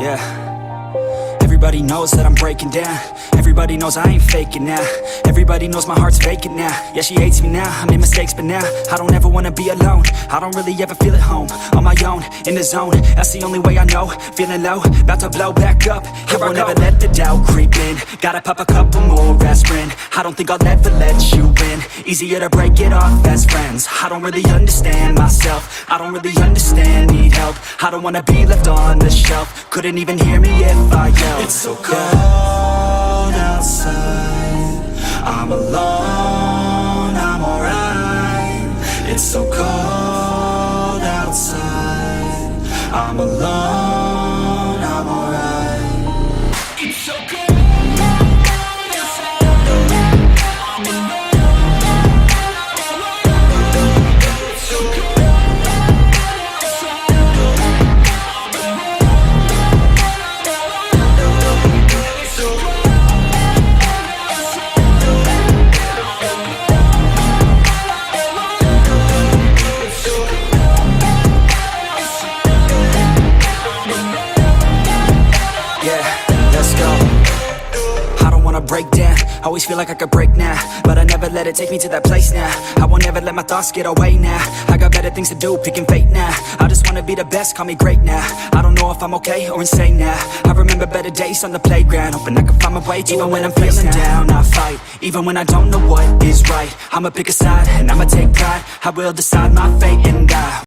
Yeah. Everybody knows that I'm breaking down. Everybody knows I ain't faking now. Everybody knows my heart's vacant now. Yeah, she hates me now, I made mistakes, but now I don't ever wanna be alone. I don't really ever feel at home. On my own, in the zone, that's the only way I know. Feeling low, about to blow back up. I won't ever let the doubt creep in. Gotta pop a couple more aspirin. I don't think I'll ever let you in. Easier to break it off as friends. I don't really understand myself. I don't really understand, need help. I don't wanna be left on the shelf. Couldn't even hear me if I yelled. It's so cold outside, I'm alone, I'm alright. It's so cold outside, I'm alone, I'm alright. It's so cold. Break down, always feel like I could break now, but I never let it take me to that place now. I won't ever let my thoughts get away now. I got better things to do, picking fate now. I just wanna be the best, call me great now. I don't know if I'm okay or insane now. I remember better days on the playground, hoping I can find my way even when I'm feeling down. I fight, even when I don't know what is right. I'ma pick a side, and I'ma take pride. I will decide my fate and die.